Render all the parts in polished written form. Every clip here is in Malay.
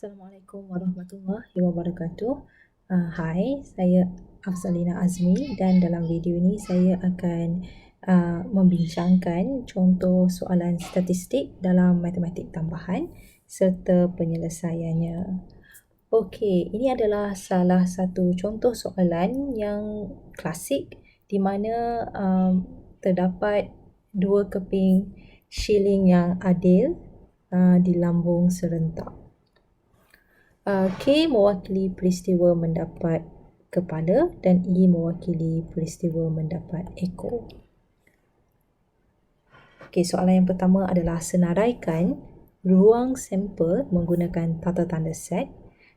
Assalamualaikum warahmatullahi wabarakatuh. Hai, saya Afzalina Azmi dan dalam video ini saya akan membincangkan contoh soalan statistik dalam matematik tambahan serta penyelesaiannya. Okey, ini adalah salah satu contoh soalan yang klasik di mana terdapat dua keping shilling yang adil di lambung serentak. K mewakili peristiwa mendapat kepala dan E mewakili peristiwa mendapat ekor. Okey, soalan yang pertama adalah senaraikan ruang sampel menggunakan tata tanda set,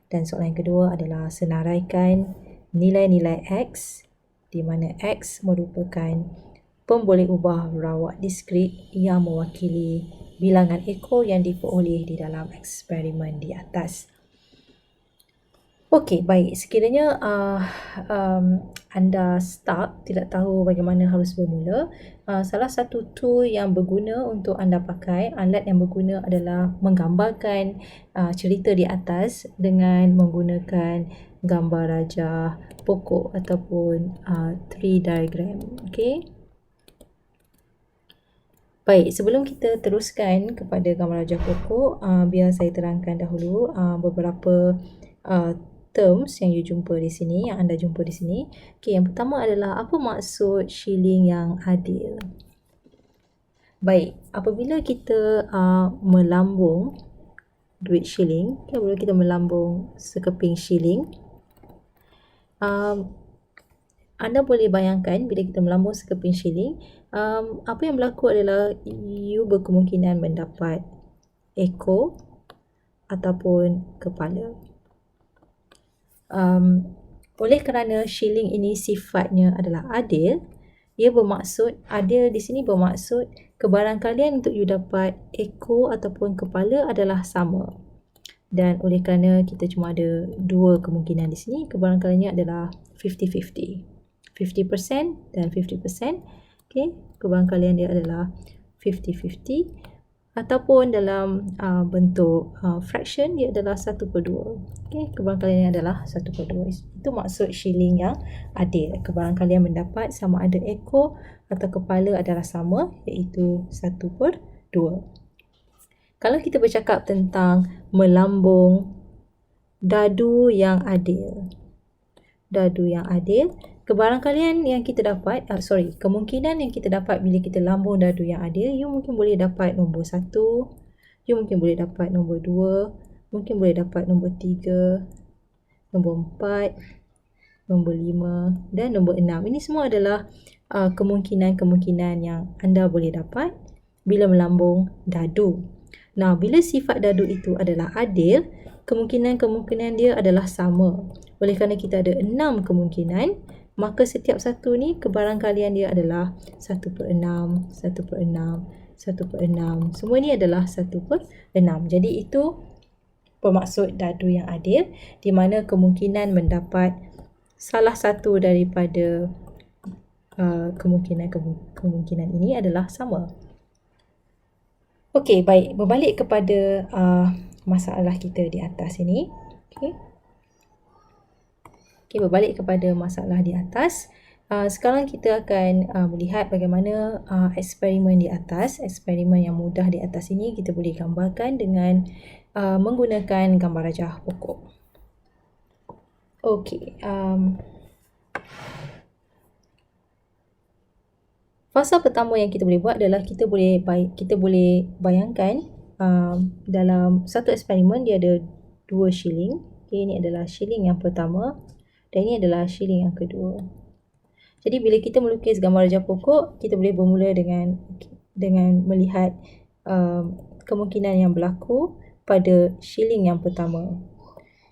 dan soalan yang kedua adalah senaraikan nilai-nilai X di mana X merupakan pemboleh ubah rawak diskrit yang mewakili bilangan ekor yang diperoleh di dalam eksperimen di atas. Okey, baik. Sekiranya anda stuck, tidak tahu bagaimana harus bermula, salah satu tool yang berguna untuk anda pakai, alat yang berguna adalah menggambarkan cerita di atas dengan menggunakan gambar rajah pokok ataupun tree diagram. Okey. Baik, sebelum kita teruskan kepada gambar rajah pokok, biar saya terangkan dahulu beberapa terms yang you jumpa di sini, yang anda jumpa di sini. Okey, yang pertama adalah apa maksud shilling yang adil? Baik, apabila kita melambung duit shilling, apabila kita melambung sekeping shilling, anda boleh bayangkan bila kita melambung sekeping shilling, apa yang berlaku adalah you berkemungkinan mendapat ekor ataupun kepala. Oleh kerana shilling ini sifatnya adalah adil, ia bermaksud, adil di sini bermaksud kebarangkalian untuk you dapat ekor ataupun kepala adalah sama. Dan oleh kerana kita cuma ada dua kemungkinan di sini, kebarangkaliannya adalah 50-50. 50% dan 50%. Okey, kebarangkalian dia adalah 50-50. Ataupun dalam bentuk fraction, dia adalah 1/2. Okey, kebarangkaliannya adalah 1/2. Itu maksud shilling yang adil. Kebarangkalian mendapat sama ada ekor atau kepala adalah sama, iaitu 1/2. Kalau kita bercakap tentang melambung dadu yang adil, kebarangkalian yang kita dapat, kemungkinan yang kita dapat bila kita lambung dadu yang adil, you mungkin boleh dapat nombor 1, you mungkin boleh dapat nombor 2, mungkin boleh dapat nombor 3, nombor 4, nombor 5 dan nombor 6. Ini semua adalah kemungkinan-kemungkinan yang anda boleh dapat bila melambung dadu. Nah, bila sifat dadu itu adalah adil, kemungkinan-kemungkinan dia adalah sama. Oleh kerana kita ada 6 kemungkinan, maka setiap satu ni kebarangkalian dia adalah 1/6, 1/6, 1/6. Semua ni adalah 1/6. Jadi itu bermaksud dadu yang adil, di mana kemungkinan mendapat salah satu daripada kemungkinan ini adalah sama. Okey, baik. Berbalik kepada masalah kita di atas ini. Okey, berbalik kepada masalah di atas. Sekarang kita akan melihat bagaimana eksperimen di atas, eksperimen yang mudah di atas ini kita boleh gambarkan dengan menggunakan gambar rajah pokok. Okey. Fasa pertama yang kita boleh buat adalah kita boleh bayangkan dalam satu eksperimen dia ada 2 shilling. Okay, ini adalah shilling yang pertama dan ini adalah shilling yang kedua. Jadi bila kita melukis gambar rajah pokok, kita boleh bermula dengan melihat kemungkinan yang berlaku pada shilling yang pertama.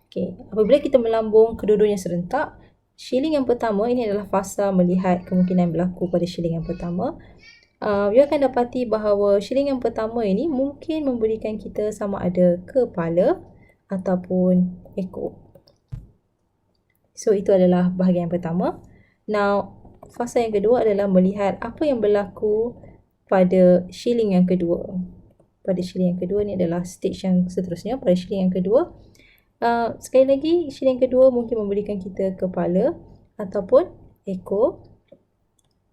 Okay, apabila kita melambung kedua-duanya serentak, shilling yang pertama ini adalah fasa melihat kemungkinan berlaku pada shilling yang pertama. You akan dapati bahawa shilling yang pertama ini mungkin memberikan kita sama ada kepala ataupun ekor. So, itu adalah bahagian pertama. Now, fasa yang kedua adalah melihat apa yang berlaku pada shilling yang kedua. Pada shilling yang kedua ni adalah stage yang seterusnya. Pada shilling yang kedua, Sekali lagi, shilling kedua mungkin memberikan kita kepala ataupun ekor,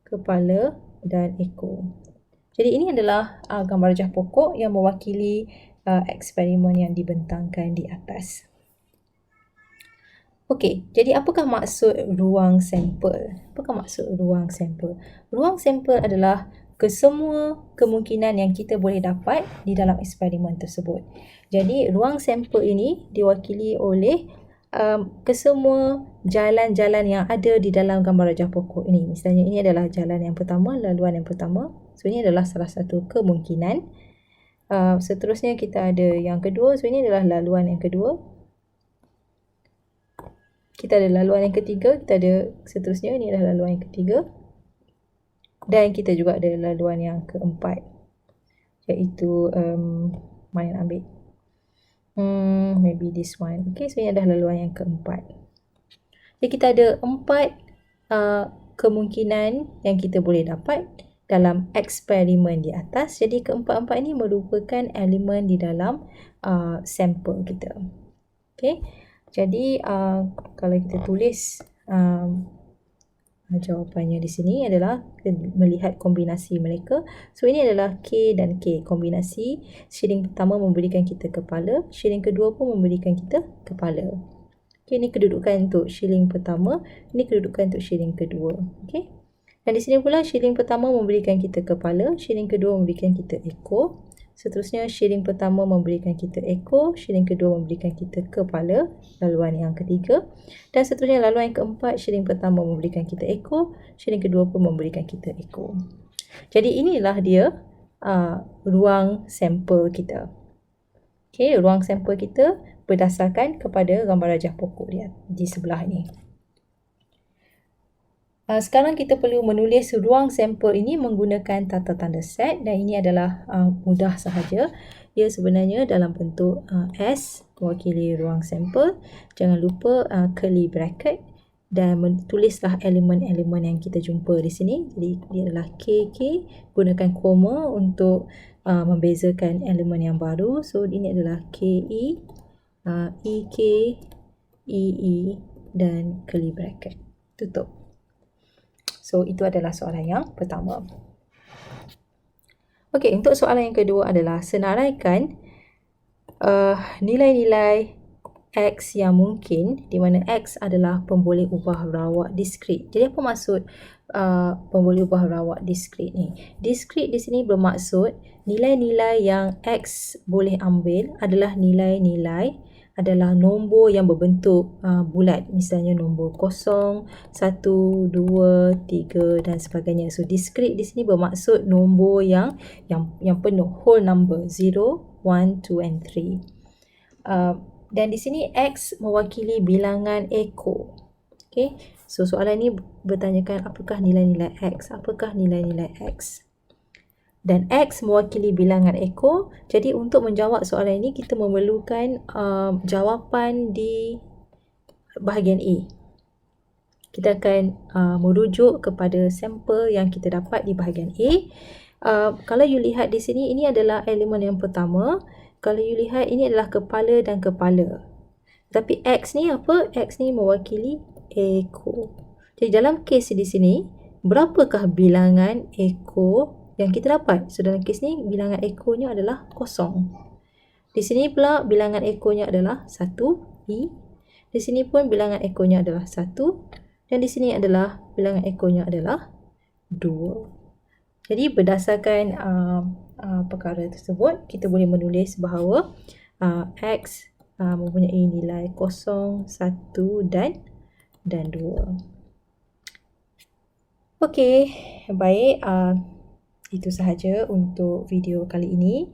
kepala dan ekor. Jadi ini adalah gambar rajah pokok yang mewakili eksperimen yang dibentangkan di atas. Okey, jadi apakah maksud ruang sampel? Apakah maksud ruang sampel? Ruang sampel adalah kesemua kemungkinan yang kita boleh dapat di dalam eksperimen tersebut. Jadi ruang sampel ini diwakili oleh kesemua jalan-jalan yang ada di dalam gambar rajah pokok ini. Misalnya ini adalah jalan yang pertama, laluan yang pertama. So ini adalah salah satu kemungkinan. Seterusnya kita ada yang kedua. So ini adalah laluan yang kedua. Kita ada laluan yang ketiga, kita ada seterusnya, ini adalah laluan yang ketiga. Dan kita juga ada laluan yang keempat, iaitu mana nak ambil? Maybe this one. Okay, so ini adalah laluan yang keempat. Jadi kita ada 4 kemungkinan yang kita boleh dapat dalam eksperimen di atas. Jadi keempat-empat ini merupakan elemen di dalam sampel kita. Okay. Jadi kalau kita tulis jawapannya di sini adalah melihat kombinasi mereka. So ini adalah K dan K kombinasi. Shilling pertama memberikan kita kepala, shilling kedua pun memberikan kita kepala. Okay, ini kedudukan untuk shilling pertama, ini kedudukan untuk shilling kedua. Okay. Dan di sini pula shilling pertama memberikan kita kepala, shilling kedua memberikan kita ekor. Seterusnya shilling pertama memberikan kita ekor, shilling kedua memberikan kita kepala, laluan yang ketiga. Dan seterusnya laluan yang keempat, shilling pertama memberikan kita ekor, shilling kedua pun memberikan kita ekor. Jadi inilah dia ruang sampel kita. Okay, ruang sampel kita berdasarkan kepada gambar rajah pokok dia di sebelah ni. Sekarang kita perlu menulis ruang sampel ini menggunakan tata tanda set, dan ini adalah mudah sahaja. Ia sebenarnya dalam bentuk S mewakili ruang sampel. Jangan lupa curly bracket dan tulislah elemen-elemen yang kita jumpa di sini. Jadi dia adalah KK, gunakan koma untuk membezakan elemen yang baru. So ini adalah KE, EK, EE dan curly bracket. Tutup. So, itu adalah soalan yang pertama. Okey, untuk soalan yang kedua adalah senaraikan nilai-nilai X yang mungkin, di mana X adalah pemboleh ubah rawak diskrit. Jadi, apa maksud pemboleh ubah rawak diskrit ni? Diskrit di sini bermaksud nilai-nilai yang X boleh ambil adalah nilai-nilai adalah nombor yang berbentuk bulat, misalnya nombor 0, 1, 2, 3 dan sebagainya. So discrete di sini bermaksud nombor yang penuh, whole number, 0, 1, 2 and 3. Dan di sini X mewakili bilangan ekor. Okay, so soalan ini bertanyakan apakah nilai-nilai X, apakah nilai-nilai X. Dan X mewakili bilangan ekor. Jadi untuk menjawab soalan ini kita memerlukan jawapan di bahagian A. Kita akan merujuk kepada sampel yang kita dapat di bahagian A. Kalau you lihat di sini, ini adalah elemen yang pertama. Kalau you lihat, ini adalah kepala dan kepala. Tapi X ni apa? X ni mewakili ekor. Jadi dalam kes di sini, berapakah bilangan ekor yang kita dapat? So dalam kes ni bilangan ekornya adalah 0. Di sini pula bilangan ekornya adalah 1, E. Di sini pun bilangan ekornya adalah 1 dan di sini adalah bilangan ekornya adalah 2. Jadi berdasarkan perkara tersebut, kita boleh menulis bahawa X mempunyai nilai 0, 1 dan 2. Okey, baik. Itu sahaja untuk video kali ini.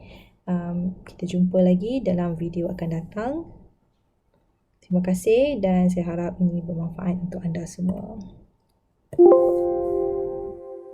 Kita jumpa lagi dalam video akan datang. Terima kasih dan saya harap ini bermanfaat untuk anda semua.